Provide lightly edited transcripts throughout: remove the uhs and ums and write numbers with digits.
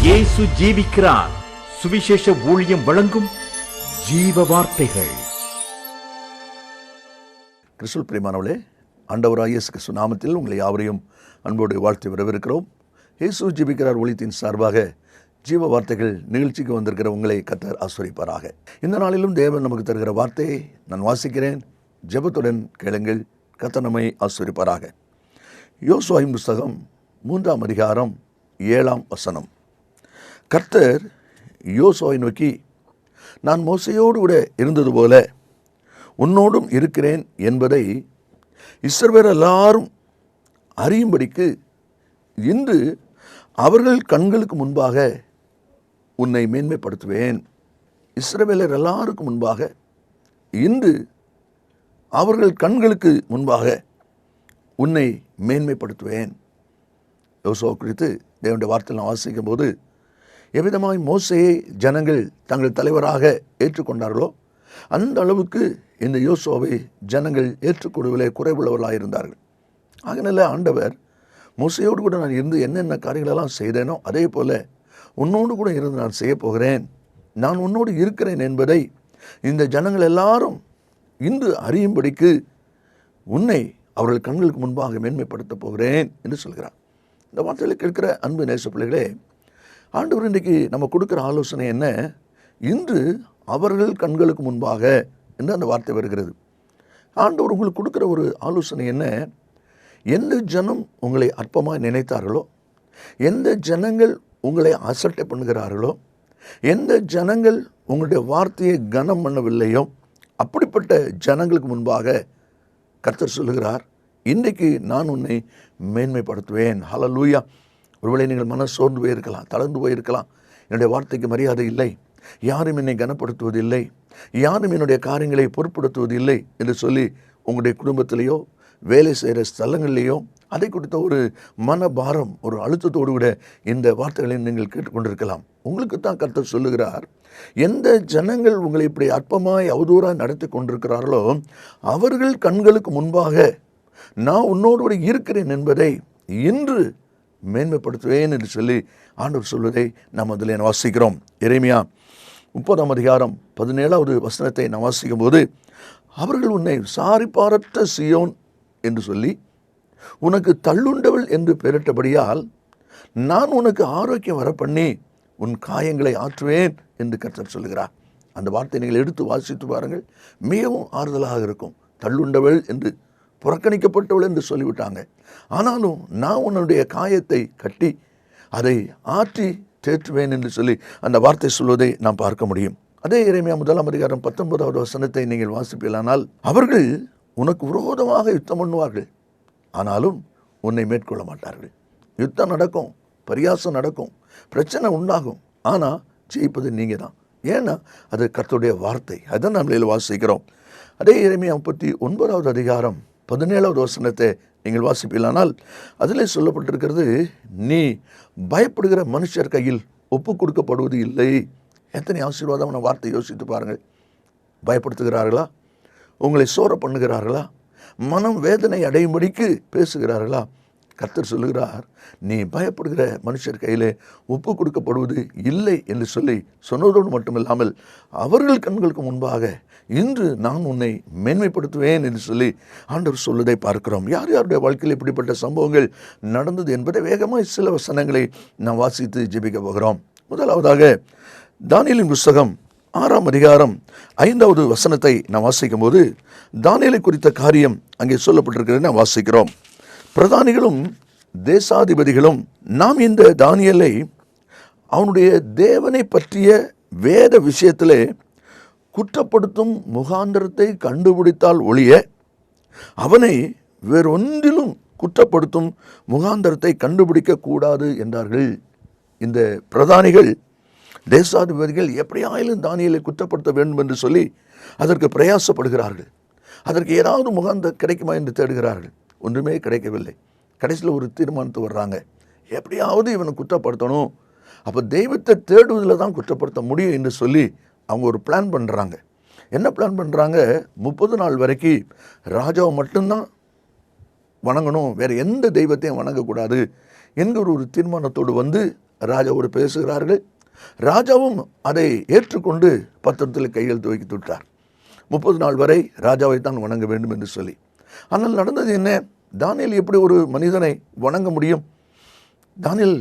இயேசு ஜீவிக்கிறார். சுவிசேஷ ஊழியம் வழங்கும் ஜீவ வார்த்தைகள். கிறிஸ்துவுக்குள் பிரியமானவர்களே, ஆண்டவராகிய இயேசு கிறிஸ்து நாமத்தில் உங்களை யாவரையும் அன்போடு வாழ்த்து வரவேற்கிறோம். இயேசு ஜீவிக்கிறார் ஊழியத்தின் சார்பாக ஜீவ வார்த்தைகள் நிகழ்ச்சிக்கு வந்திருக்கிற உங்களை கர்த்தர் ஆசீர்வதிப்பாராக. இந்த நாளிலும் தேவன் நமக்கு தருகிற வார்த்தையை நான் வாசிக்கிறேன். ஜெபத்துடன் கேளுங்கள். கர்த்தர் நம்மை ஆசீர்வதிப்பாராக. யோசுவாவின் புஸ்தகம் 3ஆம் அதிகாரம் 7ஆம் வசனம். கர்த்தர் யோசுவாவை நோக்கி, நான் மோசேயோடு கூட இருந்தது போல உன்னோடும் இருக்கிறேன் என்பதை இஸ்ரவேலர் எல்லாரும் அறியும்படிக்கு இன்று அவர்கள் கண்களுக்கு முன்பாக உன்னை மேன்மைப்படுத்துவேன். இஸ்ரவேலர் எல்லாருக்கும் முன்பாக இன்று அவர்கள் கண்களுக்கு முன்பாக உன்னை மேன்மைப்படுத்துவேன். யோசுவா குறித்து தேவனுடைய வார்த்தையில் நான் வாசிக்கும் போது, எவ்விதமாய் மோசேயை ஜனங்கள் தங்கள் தலைவராக ஏற்றுக்கொண்டார்களோ அந்த அளவுக்கு இந்த யோசுவாவை ஜனங்கள் ஏற்றுக்கொள்வதிலே குறைவுள்ளவர்களாக இருந்தார்கள். அதனால ஆண்டவர், மோசேயோடு கூட நான் இருந்து என்னென்ன காரியங்களெல்லாம் செய்தேனோ அதே போல் உன்னோடு கூட இருந்து நான் செய்ய போகிறேன், நான் உன்னோடு இருக்கிறேன் என்பதை இந்த ஜனங்கள் எல்லாரும் இன்று அறியும்படிக்கு உன்னை அவர்கள் கண்களுக்கு முன்பாக மேன்மைப்படுத்தப் போகிறேன் என்று சொல்கிறார். இந்த வார்த்தைகளை கேட்கிற அன்பு நேச பிள்ளைகளே, ஆண்டவர் இன்றைக்கு நம்ம கொடுக்குற ஆலோசனை என்ன? இன்று அவர்கள் கண்களுக்கு முன்பாக என்று அந்த வார்த்தை வருகிறது. ஆண்டவர் உங்களுக்கு கொடுக்குற ஒரு ஆலோசனை என்ன? எந்த ஜனம் உங்களை அற்பமாய் நினைத்தார்களோ, எந்த ஜனங்கள் உங்களை அசட்டை பண்ணுகிறார்களோ, எந்த ஜனங்கள் உங்களுடைய வார்த்தையை கனம் பண்ணவில்லையோ, அப்படிப்பட்ட ஜனங்களுக்கு முன்பாக கர்த்தர் சொல்லுகிறார், இன்றைக்கு நான் உன்னை மேன்மைப்படுத்துவேன். ஹல்லேலூயா. ஒருவேளை நீங்கள் மன சோர்ந்து போயிருக்கலாம், தளர்ந்து போயிருக்கலாம். என்னுடைய வார்த்தைக்கு மரியாதை இல்லை, யாரும் என்னை கனப்படுத்துவதில்லை, யாரும் என்னுடைய காரியங்களை பொருட்படுத்துவதில்லை என்று சொல்லி உங்களுடைய குடும்பத்திலேயோ வேலை செய்கிற ஸ்தலங்களிலேயோ அதை குறித்த ஒரு மனபாரம், ஒரு அழுத்தத்தோடு கூட இந்த வார்த்தைகளை நீங்கள் கேட்டுக்கொண்டிருக்கலாம். உங்களுக்கு தான் கர்த்தர் சொல்லுகிறார், எந்த ஜனங்கள் உங்களை இப்படி அற்பமாய் அவதூறாக நடத்தி கொண்டிருக்கிறார்களோ அவர்கள் கண்களுக்கு முன்பாக நான் உன்னோடு கூட இருக்கிறேன் என்பதை இன்று மேன்மைப்படுத்துவேன் என்று சொல்லி ஆண்டவர் சொல்வதை நாம் அதில் வாசிக்கிறோம். எரேமியா 30ஆம் அதிகாரம் 17வது வசனத்தை நாம் வாசிக்கும் போது, அவர்கள் உன்னை விசாரிப்பாரற்ற சீயோன் என்று சொல்லி உனக்கு தள்ளுண்டவள் என்று பெயரிட்டபடியால் நான் உனக்கு ஆரோக்கியம் வரப்பண்ணி உன் காயங்களை ஆற்றுவேன் என்று கர்த்தர் சொல்லுகிறார். அந்த வார்த்தை நீங்கள் எடுத்து வாசித்து பாருங்கள், மிகவும் ஆறுதலாக இருக்கும். தள்ளுண்டவள் என்று, புறக்கணிக்கப்பட்டவள் என்று சொல்லிவிட்டாங்க. ஆனாலும் நான் உன்னுடைய காயத்தை கட்டி அதை ஆற்றி தேற்றுவேன் என்று சொல்லி அந்த வார்த்தை சொல்வதை நாம் பார்க்க முடியும். அதே எரேமியா 1ஆம் அதிகாரம் 19வது வசனத்தை நீங்கள் வாசிப்பீர்களானால், அவர்கள் உனக்கு விரோதமாக யுத்தம் பண்ணுவார்கள், ஆனாலும் உன்னை மேற்கொள்ள மாட்டார்கள். யுத்தம் நடக்கும், பரியாசம் நடக்கும், பிரச்சனை உண்டாகும், ஆனால் ஜெயிப்பது நீங்கள் தான். ஏன்னா அது கர்த்தருடைய வார்த்தை. அதான் நம்மள வாசிக்கிறோம். அதே எரேமியா 39வது அதிகாரம் 17வது வசனத்தை நீங்கள் வாசிப்பீர்களானால் அதில் சொல்லப்பட்டிருக்கிறது, நீ பயப்படுகிற மனுஷர் கையில் ஒப்பு கொடுக்கப்படுவது இல்லை. எத்தனை ஆசீர்வாதமான வார்த்தை, யோசித்து பாருங்கள். பயப்படுத்துகிறார்களா? உங்களை சோர பண்ணுகிறார்களா? மனம் வேதனை அடையும்படிக்கு பேசுகிறார்களா? கர்த்தர் சொல்லுகிறார், நீ பயப்படுகிற மனுஷர் கையிலே ஒப்பு கொடுக்கப்படுவது இல்லை என்று சொல்லி சொன்னதோடு மட்டுமில்லாமல் அவர்கள் கண்களுக்கு முன்பாக இன்று நான் உன்னை மேன்மைப்படுத்துவேன் என்று சொல்லி ஆண்டவர் சொல்வதை பார்க்கிறோம். யார் யாருடைய வாழ்க்கையில் இப்படிப்பட்ட சம்பவங்கள் நடந்தது என்பதை வேகமாக சில வசனங்களை நாம் வாசித்து ஜெபிக்க போகிறோம். முதலாவதாக தானியேலின் புஸ்தகம் 6ஆம் அதிகாரம் 5வது வசனத்தை நாம் வாசிக்கும் போது, தானியேலை குறித்த காரியம் அங்கே சொல்லப்பட்டிருக்கிறது நாம் வாசிக்கிறோம். பிரதானிகளும் தேசாதிபதிகளும் நாம் இந்த தானியேலை அவனுடைய தேவனை பற்றிய வேத விஷயத்திலே குற்றப்படுத்தும் முகாந்திரத்தை கண்டுபிடித்தால் ஒழிய அவனை வேறொன்றிலும் குற்றப்படுத்தும் முகாந்திரத்தை கண்டுபிடிக்க கூடாது என்றார்கள். இந்த பிரதானிகள் தேசாதிபதிகள் எப்படியாயிலும் தானியேலை குற்றப்படுத்த வேண்டும் என்று சொல்லி அதற்கு பிரயாசப்படுகிறார்கள். அதற்கு ஏதாவது முகாந்திரம் கிடைக்குமா என்று தேடுகிறார்கள். ஒன்றுமே கிடைக்கவில்லை. கடைசியில் ஒரு தீர்மானத்து வர்றாங்க, எப்படியாவது இவனை குற்றப்படுத்தணும், அப்போ தெய்வத்தை தேடுவதில் தான் குற்றப்படுத்த முடியும் என்று சொல்லி அவங்க ஒரு பிளான் பண்ணுறாங்க. என்ன பிளான் பண்ணுறாங்க? 30 நாள் வரைக்கும் ராஜாவை மட்டும்தான் வணங்கணும், வேறு எந்த தெய்வத்தையும் வணங்கக்கூடாது என்கிற ஒரு தீர்மானத்தோடு வந்து ராஜாவோடு பேசுகிறார்கள். ராஜாவும் அதை ஏற்றுக்கொண்டு பத்திரத்தில் கையெழுத்து வைத்து விட்டார். 30 நாள் வரை ராஜாவை தான் வணங்க வேண்டும் என்று சொல்லி. ஆனால் நடந்தது என்ன? தானியேல் எப்படி ஒரு மனிதனை வணங்க முடியும்? தானியேல்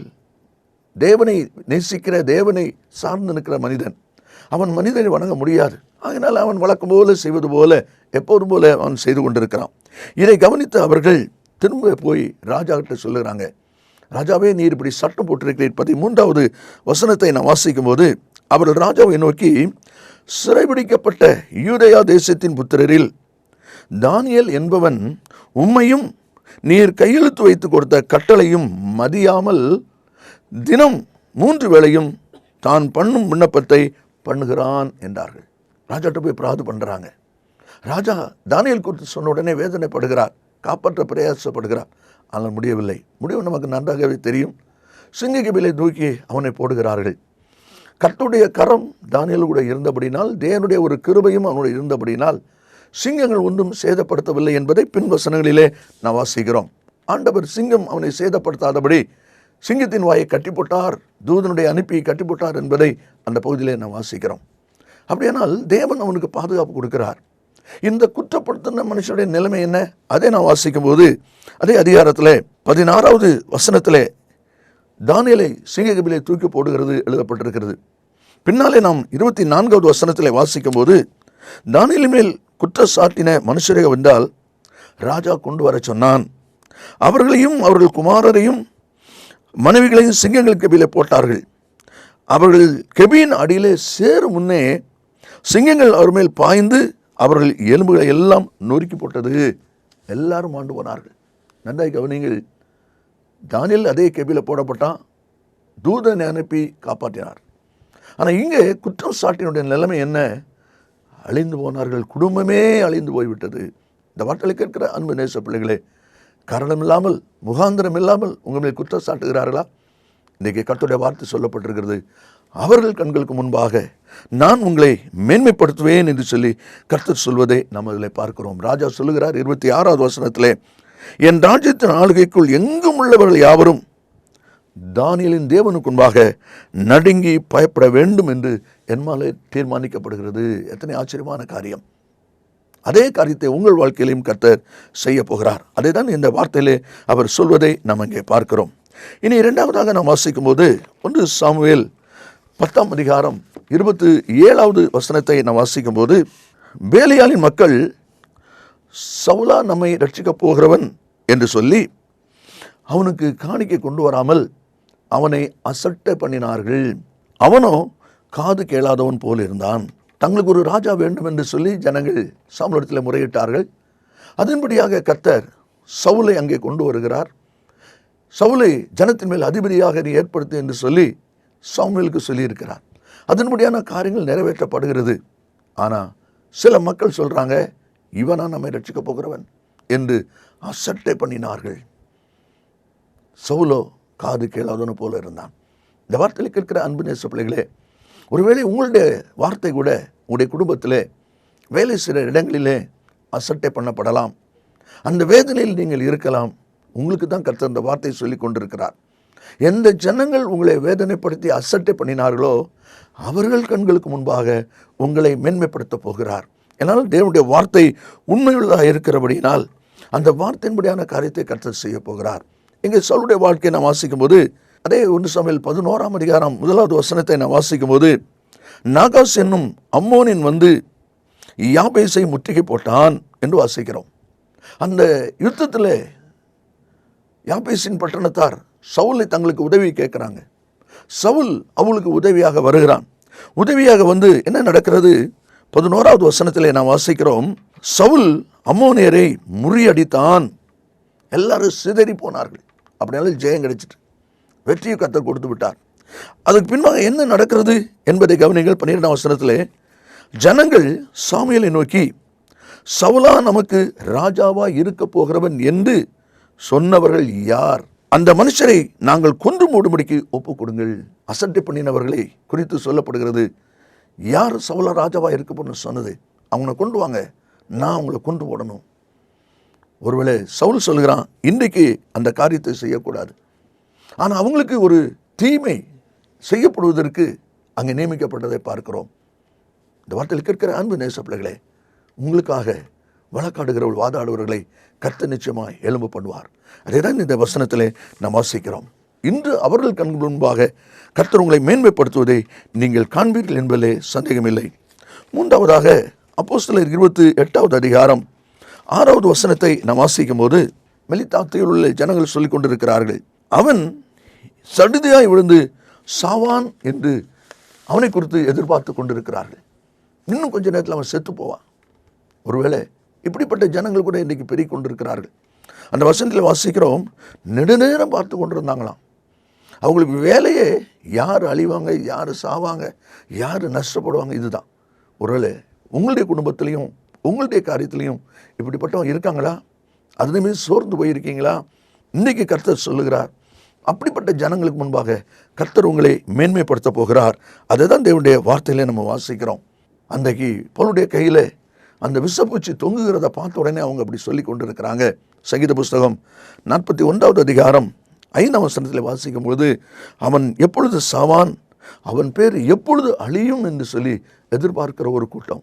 தேவனை நேசிக்கிற, தேவனை சார்ந்து நிற்கிற மனிதன். அவன் மனிதனை வணங்க முடியாது. அதனால் அவன் வழக்கம் போல செய்வது போல, எப்போதும் போல அவன் செய்து கொண்டிருக்கிறான். இதை கவனித்த அவர்கள் திரும்ப போய் ராஜா கிட்ட சொல்லுகிறாங்க, ராஜாவே, நீர் இப்படி சட்டம் போட்டிருக்கிறீர். 13வது வசனத்தை நான் வாசிக்கும் போது அவர்கள் ராஜாவை நோக்கி, சிறைபிடிக்கப்பட்ட யூதேயா தேசத்தின் புத்திரரில் தானியேல் என்பவன் உம்மையும் நீர் கையெழுத்து வைத்து கொடுத்த கட்டளையும் மதியாமல் தினம் 3 வேளையும் தான் பண்ணும் விண்ணப்பத்தை பண்ணுகிறான் என்றார்கள். ராஜாட்ட போய் பிராது பண்ணுறாங்க. ராஜா தானியேல் குறித்து சொன்ன உடனே வேதனைப்படுகிறார், காப்பாற்ற பிரயாசப்படுகிறார். ஆனால் முடியவில்லை. முடிவு நமக்கு நன்றாகவே தெரியும். சிங்கக்கபிலை தூக்கி அவனை போடுகிறார்கள். கர்த்தருடைய கரம் தானியேல் கூட இருந்தபடினால், தேவனுடைய ஒரு கிருபையும் அவனுடைய இருந்தபடினால் சிங்கங்கள் ஒன்றும் சேதப்படுத்தவில்லை என்பதை பின் வசனங்களிலே நாம் வாசிக்கிறோம். ஆண்டவர் சிங்கம் அவனை சேதப்படுத்தாதபடி சிங்கத்தின் வாயை கட்டி போட்டார், தூதனுடைய அனுப்பி கட்டி போட்டார் என்பதை அந்த பகுதியிலே நாம் வாசிக்கிறோம். அப்படியானால் தேவன் அவனுக்கு பாதுகாப்பு கொடுக்கிறார். இந்த குற்றப்படுத்தின மனுஷனுடைய நிலைமை என்ன? அதை நான் வாசிக்கும் போது அதே அதிகாரத்தில் 16வது வசனத்திலே தானியேலை சிங்கக்கபிலை தூக்கி போடுகிறது எழுதப்பட்டிருக்கிறது. பின்னாலே நாம் 24வது வசனத்திலே வாசிக்கும் போது, தானியேலின் மேல் குற்றச்சாட்டின மனுஷரை வந்தால் ராஜா கொண்டு வர சொன்னான். அவர்களையும் அவர்கள் குமாரரையும் மனைவிகளையும் சிங்கங்கள் கபிலே போட்டார்கள். அவர்கள் கெபியின் அடியிலே சேரும் முன்னே சிங்கங்கள் அவர் மேல் பாய்ந்து அவர்கள் எலும்புகளை எல்லாம் நொறுக்கி போட்டது. எல்லாரும் ஆண்டு போனார்கள். நன்றாய் கவனிங்கள். தானியேல் அதே கெபியில் போடப்பட்டான், தூதனை அனுப்பி காப்பாற்றினார். ஆனால் இங்கே குற்றம் சாட்டினுடைய நிலைமை என்ன? அழிந்து போனார்கள். குடும்பமே அழிந்து போய்விட்டது. இந்த வார்த்தைகளை கேட்கிற அன்பு நேச பிள்ளைகளே, காரணம் இல்லாமல், முகாந்திரம் இல்லாமல் உங்கள் மேல் குற்றம் சாட்டுகிறார்களா? இன்றைக்கு கர்த்தருடைய வார்த்தை சொல்லப்பட்டிருக்கிறது. அவர்கள் கண்களுக்கு முன்பாக நான் உங்களை மேன்மைப்படுத்துவேன் என்று சொல்லி கர்த்தர் சொல்வதை நாம் அதில் பார்க்கிறோம். ராஜா சொல்லுகிறார் 26வது வசனத்திலே, என் ராஜ்யத்தின் ஆளுகைக்குள் எங்கும் உள்ளவர்கள் யாவரும் தானியேலின் தேவனுக்கு முன்பாக நடுங்கி பயப்பட வேண்டும் என்று என்மாலே தீர்மானிக்கப்படுகிறது. எத்தனை ஆச்சரியமான காரியம்! அதே காரியத்தை உங்கள் வாழ்க்கையிலையும் கர்த்தர் செய்ய போகிறார். அதை தான் இந்த வார்த்தையிலே அவர் சொல்வதை நாம் இங்கே பார்க்கிறோம். இனி 2வதாக நாம் வாசிக்கும் போது 1 சாமுவேல் 10ஆம் அதிகாரம் 27வது வசனத்தை நாம் வாசிக்கும் போது, பேலியாலின் மக்கள் சவுலா நம்மை ரட்சிக்கப் போகிறவன் என்று சொல்லி அவனுக்கு காணிக்கை கொண்டு வராமல் அவனை அசட்டை பண்ணினார்கள். அவனோ காது கேளாதவன் போல் இருந்தான். தங்களுக்கு ஒரு ராஜா வேண்டும் என்று சொல்லி ஜனங்கள் சாமுவேலிடத்தில் முறையிட்டார்கள். அதன்படியாக கர்த்தர் சவுலை அங்கே கொண்டு வருகிறார். சவுலை ஜனத்தின் மேல் அதிபதியாக நீ ஏற்படுத்து என்று சொல்லி சாமுவேலுக்கு சொல்லியிருக்கிறார். அதன்படியான காரியங்கள் நிறைவேற்றப்படுகிறது. ஆனால் சில மக்கள் சொல்கிறாங்க, இவனா நம்மை ரட்சிக்கப் போகிறவன் என்று அசட்டை பண்ணினார்கள். சவுலோ காது கேளாதவனு போல இருந்தான். இந்த வார்த்தையில் கேட்கிற அன்பு நேச பிள்ளைகளே, ஒருவேளை உங்களுடைய வார்த்தை கூட உங்களுடைய குடும்பத்திலே, வேலை செய்கிற இடங்களிலே அசட்டை பண்ணப்படலாம். அந்த வேதனையில் நீங்கள் இருக்கலாம். உங்களுக்கு தான் கர்த்தர் அந்த வார்த்தை சொல்லி கொண்டிருக்கிறார். எந்த ஜனங்கள் உங்களை வேதனைப்படுத்தி அசட்டை பண்ணினார்களோ அவர்கள் கண்களுக்கு முன்பாக உங்களை மேன்மைப்படுத்த போகிறார். என்னால் தேவனுடைய வார்த்தை உண்மையுள்ளதாக இருக்கிறபடியினால் அந்த வார்த்தையின்படியான காரியத்தை கர்த்தர் செய்ய போகிறார். இங்கே சவுலுடைய வாழ்க்கையை நான் வாசிக்கும் போது, அதே 1 சாமுவேல் 11ஆம் அதிகாரம் 1வது வசனத்தை நான் வாசிக்கும் போது, நாகாஸ் என்னும் அம்மோனின் வந்து யாபேசை முற்றுகை போட்டான் என்று வாசிக்கிறோம். அந்த யுத்தத்தில் யாபேசின் பட்டணத்தார் சவுலை தங்களுக்கு உதவி கேட்குறாங்க. சவுல் அவளுக்கு உதவியாக வருகிறான். உதவியாக வந்து என்ன நடக்கிறது? 11வது வசனத்திலே நாம் வாசிக்கிறோம், சவுல் அம்மோனியரை முறியடித்தான். எல்லாரும் சிதறி போனார்கள். அப்படினாலும் ஜெயம் கிடைச்சிட்டு வெற்றியை கர்த்தர் கொடுத்து விட்டார். அதுக்கு பின்பாக என்ன நடக்கிறது என்பதை கவனிங்கள். 12ஆம் வசனத்திலே, ஜனங்கள் சாமுவேலை நோக்கி, சவுலா நமக்கு ராஜாவா இருக்க போகிறவன் என்று சொன்னவர்கள் யார்? அந்த மனுஷரை நாங்கள் கொன்று மூடும்படிக்கு ஒப்பு கொடுங்கள். அசட்டை பண்ணினவர்களை குறித்து சொல்லப்படுகிறது. யார் சவுலா ராஜாவா இருக்க போன்னு சொன்னது? அவங்கள கொண்டு வாங்க, நான் அவங்கள கொண்டு போடணும். ஒருவேளை சவுல் சொல்கிறான், இன்றைக்கு அந்த காரியத்தை செய்யக்கூடாது. ஆனால் அவங்களுக்கு ஒரு தீமை செய்யப்படுவதற்கு அங்கே நியமிக்கப்பட்டதை பார்க்கிறோம். இந்த வார்த்தையில் கேட்கிற அன்பு நேச பிள்ளைகளே, உங்களுக்காக வழக்காடுகிறவர்கள், வாதாடுபவர்களை கர்த்தர் நிச்சயமாய் எழும்ப பண்ணுவார். அதை தான் இந்த வசனத்திலே நாம் வாசிக்கிறோம். இன்று அவர்கள் கண்கள் முன்பாக கர்த்தர் உங்களை மேன்மைப்படுத்துவதை நீங்கள் காண்பீர்கள் என்பதிலே சந்தேகமில்லை. மூன்றாவதாக அப்போஸ்தலர் 28வது அதிகாரம் 6வது வசனத்தை நாம் வாசிக்கும் போது, மெலித்தாத்தில் உள்ள ஜனங்கள் சொல்லிக் கொண்டிருக்கிறார்கள், அவன் சடுதியாய் விழுந்து சாவான் என்று அவனை குறித்து எதிர்பார்த்து கொண்டிருக்கிறார்கள். இன்னும் கொஞ்ச நேரத்தில் அவன் செத்து போவான். ஒருவேளை இப்படிப்பட்ட ஜனங்கள் கூட இன்றைக்கு பெருகிக் கொண்டிருக்கிறார்கள். அந்த வசனத்தில் வாசிக்கிறோம், நெடுநேரம் பார்த்து கொண்டிருந்தாங்களாம். அவங்களுக்கு வேலையே யார் அழிவாங்க, யார் சாவாங்க, யார் நஷ்டப்படுவாங்க, இதுதான். ஒருவேளை உங்களுடைய குடும்பத்திலையும் உங்களுடைய காரியத்திலையும் இப்படிப்பட்டவங்க இருக்காங்களா? அதனை மீது சோர்ந்து போயிருக்கீங்களா? இன்றைக்கு கர்த்தர் சொல்லுகிறார், அப்படிப்பட்ட ஜனங்களுக்கு முன்பாக கர்த்தர் உங்களை மேன்மைப்படுத்த போகிறார். அதை தான் தேவனுடைய வார்த்தையிலே நம்ம வாசிக்கிறோம். அன்றைக்கு பவுலுடைய கையில் அந்த விஷப்பூச்சி தொங்குகிறத பார்த்த உடனே அவங்க அப்படி சொல்லி கொண்டிருக்கிறாங்க. சங்கீத புஸ்தகம் 41வது அதிகாரம் 5ஆம் வசனத்தில் வாசிக்கும் பொழுது, அவன் எப்பொழுது சாவான், அவன் பேர் எப்பொழுது அழியும் என்று சொல்லி எதிர்பார்க்கிற ஒரு கூட்டம்.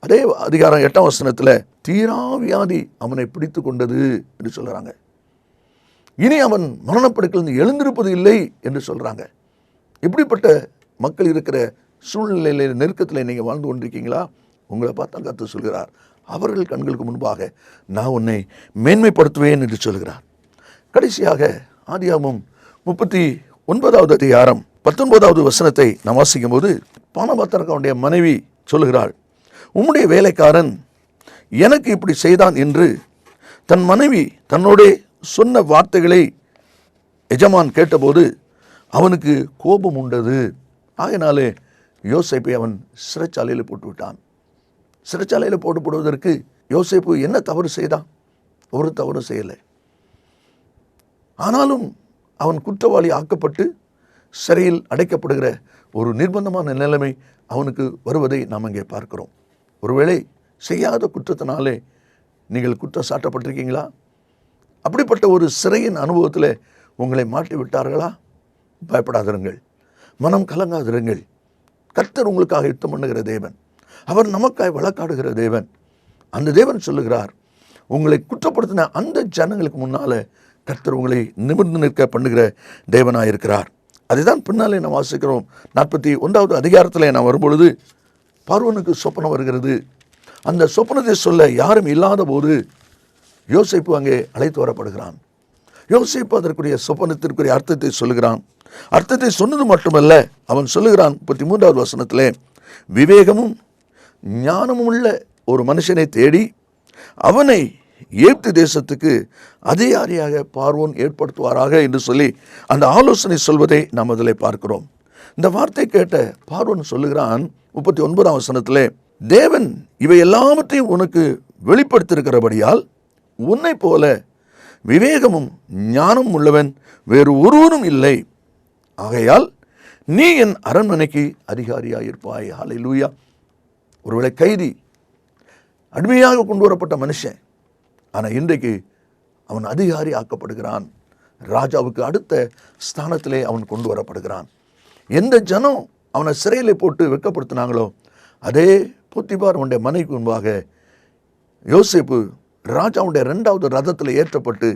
அதே அதிகாரம் 8ஆம் வசனத்தில் தீராவியாதி அவனை பிடித்து கொண்டது என்று சொல்கிறாங்க. இனி அவன் மரணப்படுக்கையிலிருந்து எழுந்திருப்பது இல்லை என்று சொல்கிறாங்க. இப்படிப்பட்ட மக்கள் இருக்கிற சூழ்நிலையில், நெருக்கத்தில் நீங்கள் வாழ்ந்து கொண்டிருக்கீங்களா? உங்களை பார்த்தா கர்த்தர் சொல்கிறார், அவர்கள் கண்களுக்கு முன்பாக நான் உன்னை மேன்மைப்படுத்துவேன் என்று சொல்கிறார். கடைசியாக ஆதியாகமம் 39வது அதிகாரம் 19வது வசனத்தை நாம் வாசிக்கும் போது, பானபாத்திரனுடைய மனைவி சொல்கிறாள், உம்முடைய வேலைக்காரன் எனக்கு இப்படி செய்தான் என்று தன் மனைவி தன்னோட சொன்ன வார்த்தைகளை எஜமான் கேட்டபோது அவனுக்கு கோபம் உண்டது. ஆகையினாலே யோசேப்பை அவன் சிறைச்சாலையில் போட்டு விட்டான். சிறைச்சாலையில் போடுவதற்கு யோசேப்பு என்ன தவறு செய்தான்? ஒரு தவறு செய்யலை. ஆனாலும் அவன் குற்றவாளி ஆக்கப்பட்டு சிறையில் அடைக்கப்படுகிற ஒரு நிர்பந்தமான நிலைமை அவனுக்கு வருவதை நாம் இங்கே பார்க்கிறோம். ஒருவேளை செய்யாத குற்றத்தினாலே நீங்கள் குற்றம் சாட்டப்பட்டிருக்கீங்களா? அப்படிப்பட்ட ஒரு சிறையின் அனுபவத்தில் உங்களை மாட்டி விட்டார்களா? பயப்படாதிருங்கள், மனம் கலங்காதிருங்கள். கர்த்தர் உங்களுக்காக யுத்தம் பண்ணுகிற தேவன், அவர் நமக்காய் வழக்காடுகிற தேவன். அந்த தேவன் சொல்லுகிறார், உங்களை குற்றப்படுத்தின அந்த ஜனங்களுக்கு முன்னால் கர்த்தர் உங்களை நிமிர்ந்து நிற்க பண்ணுகிற தேவனாயிருக்கிறார். அதை தான் பின்னாலே நாம் வாசிக்கிறோம். 41வது அதிகாரத்தில் நாம் வரும்பொழுது பார்வோனுக்கு சொப்பனம் வருகிறது. அந்த சொப்பனத்தை சொல்ல யாரும் இல்லாத போது யோசேப்பு அங்கே அழைத்து வரப்படுகிறான். யோசேப்பு அதற்குரிய சொப்பனத்திற்குரிய அர்த்தத்தை சொல்லுகிறான். அர்த்தத்தை சொன்னது மட்டுமல்ல, அவன் சொல்லுகிறான் 33வது வசனத்திலே, விவேகமும் ஞானமும் உள்ள ஒரு மனுஷனை தேடி அவனை எகிப்து தேசத்துக்கு அதிகாரியாக பார்வோன் ஏற்படுத்துவாராக என்று சொல்லி அந்த ஆலோசனை சொல்வதை நாம் அதில் பார்க்கிறோம். இந்த வார்த்தை கேட்ட பார்வோன் சொல்லுகிறான் 39ஆம் வசனத்திலே, தேவன் இவை எல்லாவற்றையும் உனக்கு வெளிப்படுத்தியிருக்கிறபடியால் உன்னை போல விவேகமும் ஞானமும் உள்ளவன் வேறு ஒருவரும் இல்லை. ஆகையால் நீ என் அரண்மனைக்கு அதிகாரியாயிருப்பாய். ஹல்லேலூயா. ஒருவேளை கைதி, அடிமையாக கொண்டு வரப்பட்ட மனுஷன், ஆனால் இன்றைக்கு அவன் அதிகாரி ஆக்கப்படுகிறான். ராஜாவுக்கு அடுத்த ஸ்தானத்திலே அவன் கொண்டு வரப்படுகிறான். எந்த ஜனம் அவனை சிறையில் போட்டு வெட்கப்படுத்தினாங்களோ அதே போத்திபார் அவனுடைய மனைவிக்கு முன்பாக யோசேப்பு ராஜாவுடைய 2வது ரதத்தில் ஏற்றப்பட்டு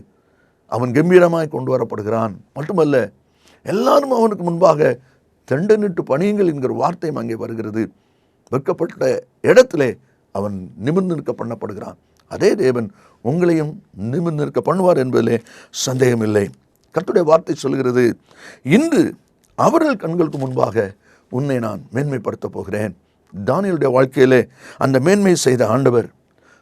அவன் கம்பீரமாய் கொண்டு வரப்படுகிறான். மட்டுமல்ல, எல்லாரும் அவனுக்கு முன்பாக தண்டனிட்டு பணியுங்கள் என்கிற வார்த்தையும் அங்கே வருகிறது. வெட்கப்பட்ட இடத்திலே அவன் நிமிர்ந்து நிற்க பண்ணப்படுகிறான். அதே தேவன் உங்களையும் நிமிர்ந்து நிற்க பண்ணுவார் என்பதிலே சந்தேகமில்லை. கர்த்தருடைய வார்த்தை சொல்கிறது, இன்று அவர்கள் கண்களுக்கு முன்பாக உன்னை நான் மேன்மைப்படுத்த போகிறேன். தானியேலுடைய வாழ்க்கையிலே அந்த மேன்மை செய்த ஆண்டவர்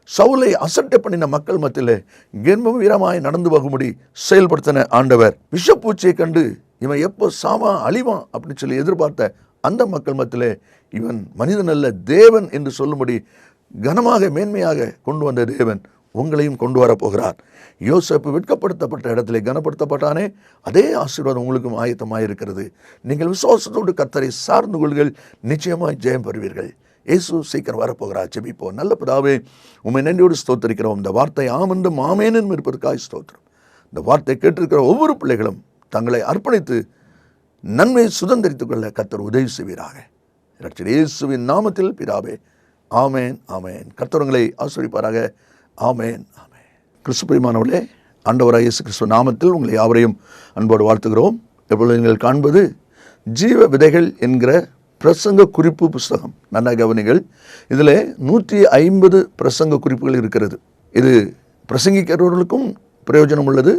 சவுலை அசட்டை பண்ணின மக்கள் மத்தியிலே கம்பீரமாய் நடந்து போகும்படி செயல்படுத்தின ஆண்டவர், விஷப்பூச்சியை கண்டு இவன் எப்போ சாவான் அழிவான் அப்படின்னு சொல்லி எதிர்பார்த்த அந்த மக்கள் மத்தியிலே இவன் மனிதன் அல்ல தேவன் என்று சொல்லும்படி கனமாக மேன்மையாக கொண்டு வந்த தேவன் உங்களையும் கொண்டு வரப்போகிறார். யோசேப்பு வெட்கப்படுத்தப்பட்ட இடத்திலே கனப்படுத்தப்பட்டானே, அதே ஆசீர்வாதம் உங்களுக்கும் ஆயத்தமாக இருக்கிறது. நீங்கள் விசுவாசத்தோடு கர்த்தரை சார்ந்து கொள்கள், நிச்சயமாய் ஜெயம் பெறுவீர்கள். இயேசு சீக்கிரம் வரப்போகிறார். ஜெபிப்போம். நல்ல பிதாவே, உம்மை நன்றியோடு ஸ்தோத்திரிக்கிறோம். இந்த வார்த்தை ஆமென்றும் ஆமெனும் இருப்பதற்காய் ஸ்தோத்திரம். இந்த வார்த்தை கேட்டிருக்கிற ஒவ்வொரு பிள்ளைகளும் தங்களை அர்ப்பணித்து நன்மையை சுதந்திரித்துக் கொள்ள கர்த்தர் உதவி செய்வீராக. இரட்சகர் இயேசுவின் நாமத்தில் பிதாவே, ஆமேன் ஆமேன். கர்த்தர் உங்களை ஆசீர்வதிப்பாராக. ஆமேன் ஆமேன். கிறிஸ்துவிற்குரியமானவர்களே, ஆண்டவராகிய இயேசு கிறிஸ்து நாமத்தில் உங்களை யாவரையும் அன்போடு வாழ்த்துகிறோம். எப்பொழுது நீங்கள் காண்பது ஜீவ விதைகள் என்கிற பிரசங்க குறிப்பு புஸ்தகம். நல்லா கவனிங்கள். இதில் 150 பிரசங்க குறிப்புகள் இருக்கிறது. இது பிரசங்கிக்கிறவர்களுக்கும் பிரயோஜனம் உள்ளது,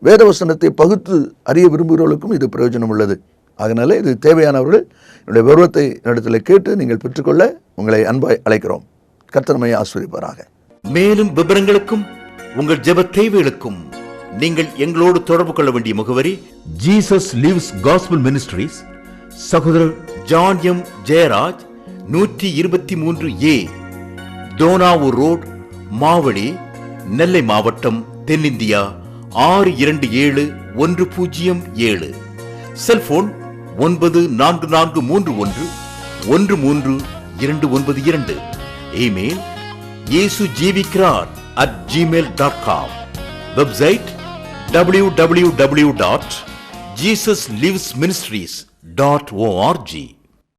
வேதவசனத்தை பகுத்து அறிய விரும்புகிறவர்களுக்கும் இது பிரயோஜனம் உள்ளது. அதனால இது தேவையானவர்கள் என்னுடைய விவரத்தை இடத்துல கேட்டு நீங்கள் பெற்றுக்கொள்ள உங்களை அன்பாய் அழைக்கிறோம். கர்த்தர் நம்மை ஆசீர்வதிப்பாராக. மேலும் விவரங்களுக்கும் உங்கள் ஜெப தேவைகளுக்கும் நீங்கள் எங்களோடு தொடர்பு கொள்ள வேண்டிய முகவரி ஜீசஸ் லிவ்ஸ் காஸ்பல் மினிஸ்ட்ரீஸ், சகோதரர் John M Jeyaraj, 123A Donavur road, Mavadi, Nellai மாவட்டம், தென்னிந்தியா 627107. Cellphone 9443113292. Email yesujivikarar@gmail.com. Website www.jesuslivesministries.org.